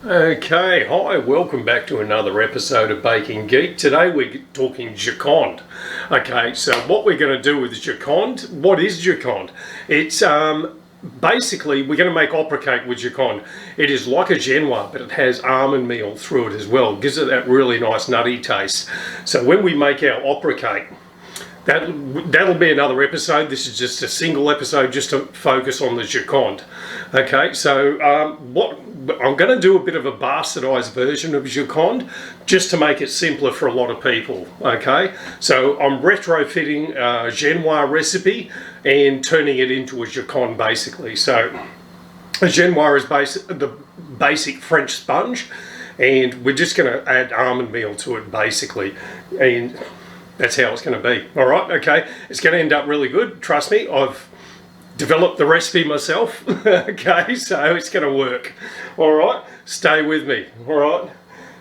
Okay, hi, welcome back to another episode of Baking Geek. Today we're talking Jaconde. Okay, so what we're going to do with Jaconde, what is Jaconde? It's basically, we're going to make opera cake with Jaconde. It is like a genoise, but it has almond meal through it as well. It gives it that really nice nutty taste. So when we make our opera cake, that'll be another episode. This is just a single episode just to focus on the Jaconde. Okay, so what I'm going to do a bit of a bastardized version of Jaconde just to make it simpler for a lot of people. Okay, so I'm retrofitting a genoise recipe and turning it into a Jaconde basically. So a genoise is the basic French sponge, and we're just going to add almond meal to it basically, and that's how it's going to be. All right, okay, it's going to end up really good. Trust me, I've developed the recipe myself. Okay, so it's going to work. All right, stay with me. All right.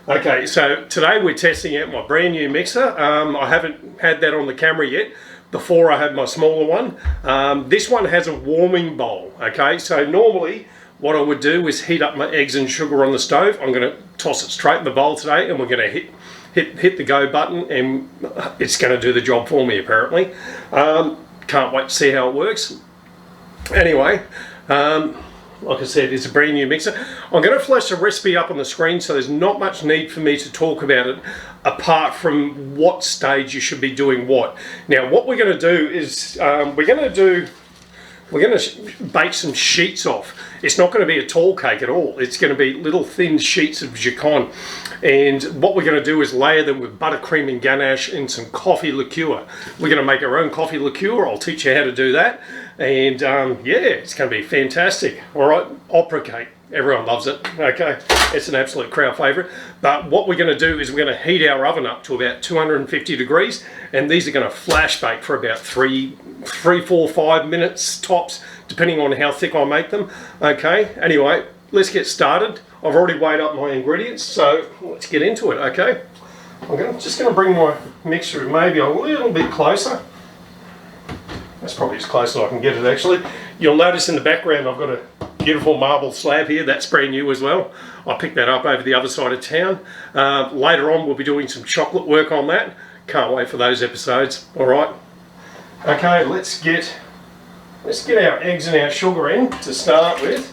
Okay, so today we're testing out my brand new mixer. I haven't had that on the camera yet. Before I had my smaller one. This one has a warming bowl. Okay, so normally what I would do is heat up my eggs and sugar on the stove. I'm going to toss it straight in the bowl today, and we're going to hit the go button, and it's going to do the job for me apparently. Can't wait to see how it works. Anyway, like I said, it's a brand new mixer. I'm going to flash the recipe up on the screen, so there's not much need for me to talk about it apart from what stage you should be doing what. Now what we're going to do is we're going to bake some sheets off. It's not going to be a tall cake at all. It's going to be little thin sheets of Jaconde. And what we're going to do is layer them with buttercream and ganache and some coffee liqueur. We're going to make our own coffee liqueur. I'll teach you how to do that. And yeah, it's going to be fantastic. All right, opera cake. Everyone loves it. Okay, it's an absolute crowd favourite. But what we're going to do is we're going to heat our oven up to about 250 degrees. And these are going to flash bake for about 3, 4, 5 minutes tops, depending on how thick I make them. Okay, anyway, let's get started. I've already weighed up my ingredients, so let's get into it, okay? I'm just going to bring my mixture maybe a little bit closer. That's probably as close as I can get it actually. You'll notice in the background I've got a beautiful marble slab here. That's brand new as well. I picked that up over the other side of town. Later on we'll be doing some chocolate work on that. Can't wait for those episodes. All right. Okay, let's get our eggs and our sugar in to start with.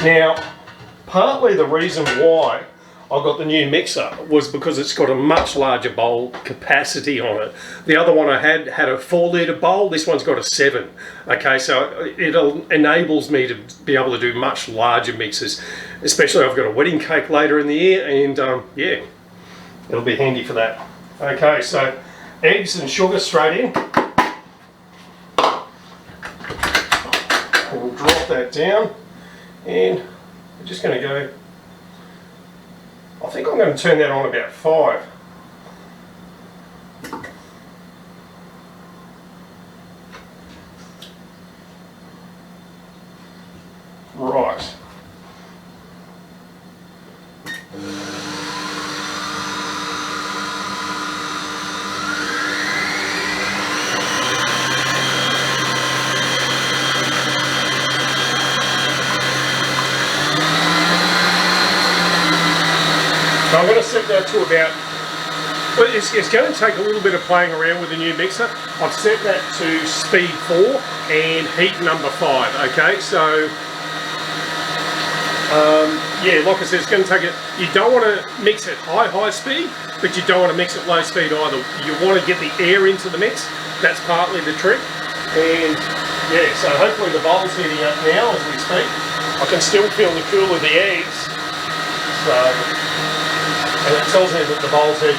Now, partly the reason why I got the new mixer was because it's got a much larger bowl capacity on it. The other one I had a 4-litre bowl. This one's got a 7. Okay, so it enables me to be able to do much larger mixes. Especially I've got a wedding cake later in the year, and yeah, it'll be handy for that. Okay, so eggs and sugar straight in. We'll drop that down. And we're just going to go, I think I'm going to turn that on about 5. Right. So I'm going to set that to about, well, it's going to take a little bit of playing around with the new mixer. I've set that to speed 4 and heat number 5, okay? So, yeah, like I said, it's going to take it, you don't want to mix at high speed, but you don't want to mix at low speed either. You want to get the air into the mix. That's partly the trick. And yeah, so hopefully the bowl's heating up now as we speak. I can still feel the cool of the eggs. So, and it tells me that the bowl's heating.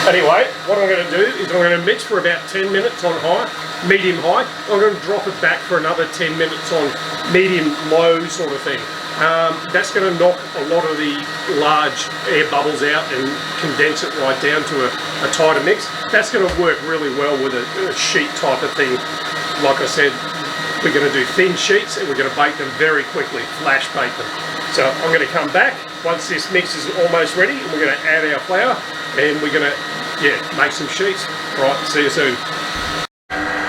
Anyway, what I'm going to do is I'm going to mix for about 10 minutes on high, medium high. I'm going to drop it back for another 10 minutes on medium low sort of thing. That's going to knock a lot of the large air bubbles out and condense it right down to a tighter mix. That's going to work really well with a sheet type of thing. Like I said, we're going to do thin sheets and we're going to bake them very quickly, flash bake them. So I'm going to come back once this mix is almost ready, and we're going to add our flour and we're going to make some sheets. Right, see you soon.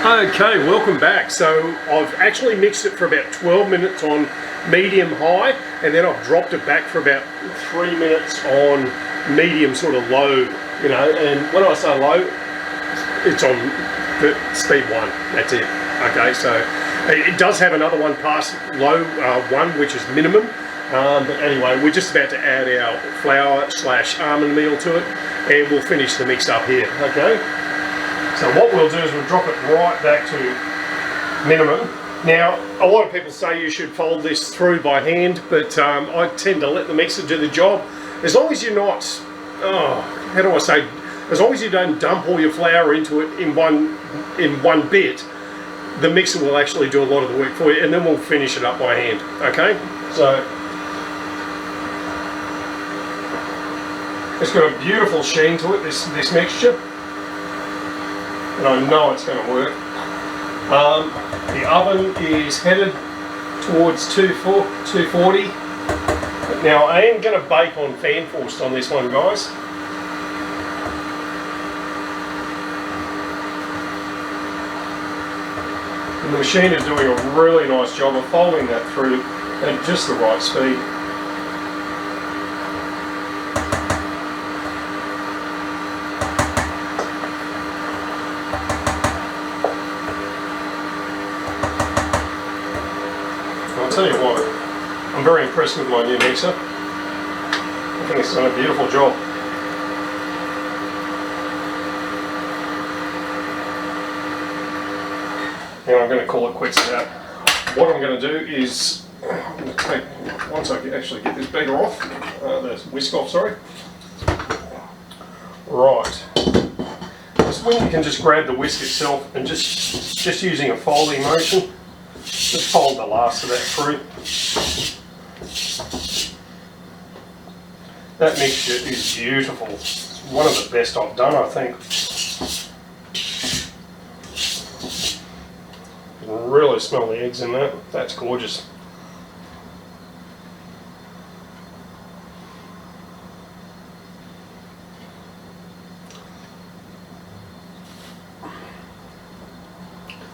Okay, welcome back. So I've actually mixed it for about 12 minutes on medium high, and then I've dropped it back for about 3 minutes on medium sort of low, you know, and when I say low, it's on the speed 1, that's it. Okay, so it does have another one past low 1, which is minimum, but anyway, we're just about to add our flour / almond meal to it, and we'll finish the mix up here, okay? So what we'll do is we'll drop it right back to minimum. Now, a lot of people say you should fold this through by hand, but I tend to let the mixer do the job. As long as you're not, how do I say, as long as you don't dump all your flour into it in one bit, the mixer will actually do a lot of the work for you, and then we'll finish it up by hand, okay? So, it's got a beautiful sheen to it, this mixture. And I know it's going to work. The oven is headed towards 240. Now I am going to bake on fan forced on this one, guys. And the machine is doing a really nice job of folding that through at just the right speed. I'll tell you what, I'm very impressed with my new mixer. I think it's done a beautiful job. And I'm going to call it quits now. What I'm going to do is, I'm going to take, once I actually get this beggar off, the whisk off, sorry. Right. This one you can just grab the whisk itself and just using a folding motion, just fold the last of that through. That mixture is beautiful. It's one of the best I've done, I think. You can really smell the eggs in that. That's gorgeous.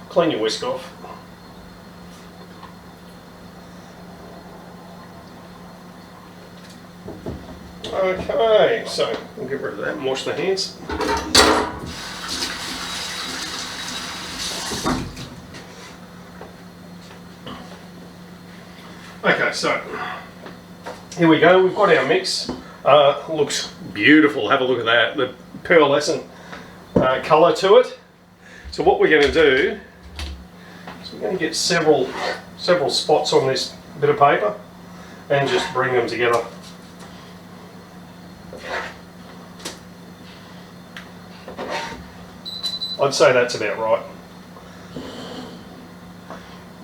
Clean your whisk off. Okay, so we'll get rid of that and wash the hands. Okay, so here we go. We've got our mix. Looks beautiful. Have a look at that. The pearlescent colour to it. So what we're going to do is we're going to get several spots on this bit of paper and just bring them together. I'd say that's about right.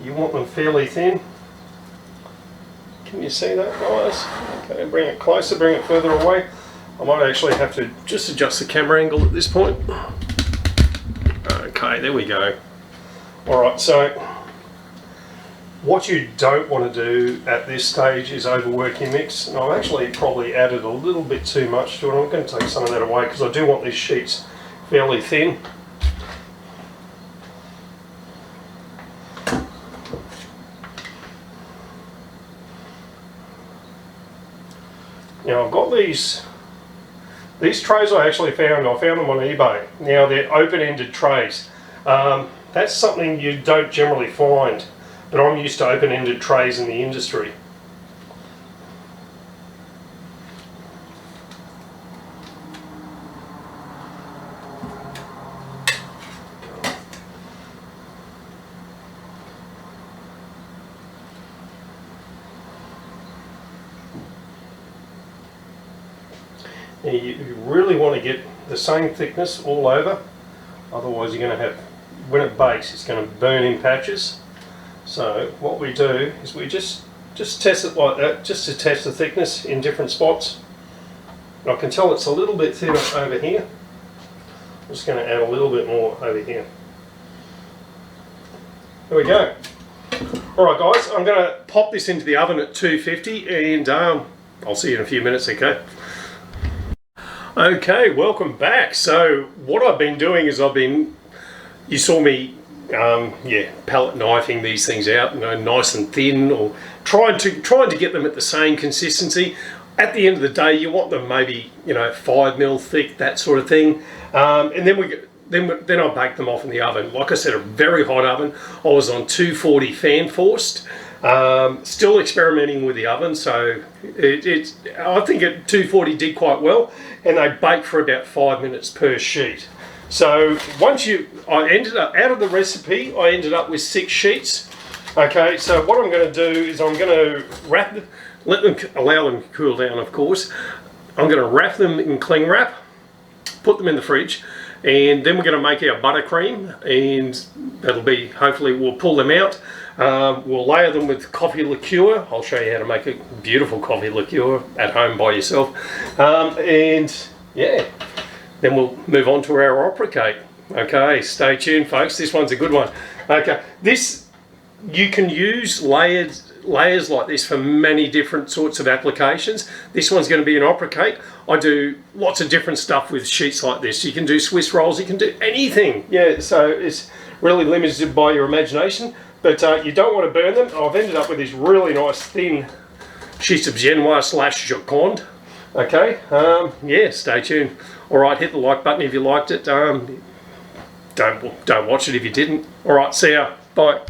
You want them fairly thin. Can you see that, guys? Okay, bring it closer, bring it further away. I might actually have to just adjust the camera angle at this point. Okay, there we go. Alright, so what you don't want to do at this stage is overwork your mix. And I've actually probably added a little bit too much to it. I'm going to take some of that away because I do want these sheets fairly thin. Now I've got these trays I actually found. I found them on eBay. Now they're open-ended trays. That's something you don't generally find, but I'm used to open-ended trays in the industry. Now you really want to get the same thickness all over, otherwise you're going to have, when it bakes, it's going to burn in patches. So what we do is we just test it like that, just to test the thickness in different spots. And I can tell it's a little bit thinner over here. I'm just going to add a little bit more over here. There we go. Alright guys, I'm going to pop this into the oven at 250 and I'll see you in a few minutes, okay? Okay, welcome back. So what I've been doing is you saw me yeah, palette knifing these things out, you know, nice and thin, or trying to get them at the same consistency. At the end of the day, you want them maybe, you know, 5 mil thick, that sort of thing. And then I bake them off in the oven. Like I said, a very hot oven. I was on 240 fan forced. Still experimenting with the oven, so I think at 240 did quite well, and they bake for about 5 minutes per sheet. So I ended up, out of the recipe, I ended up with 6 sheets. Okay, so what I'm going to do is I'm going to allow them to cool down, of course. I'm going to wrap them in cling wrap, put them in the fridge, and then we're going to make our buttercream, and that'll be, hopefully we'll pull them out. We'll layer them with coffee liqueur. I'll show you how to make a beautiful coffee liqueur at home by yourself. And yeah, then we'll move on to our opera cake. Okay, stay tuned, folks. This one's a good one. Okay, you can use layers like this for many different sorts of applications. This one's going to be an opera cake. I do lots of different stuff with sheets like this. You can do Swiss rolls, you can do anything. Yeah, so it's really limited by your imagination, but you don't want to burn them. I've ended up with these really nice thin sheets of Genoise / Jaconde. Okay, yeah, stay tuned. All right, hit the like button if you liked it. Don't watch it if you didn't. All right, see ya. Bye.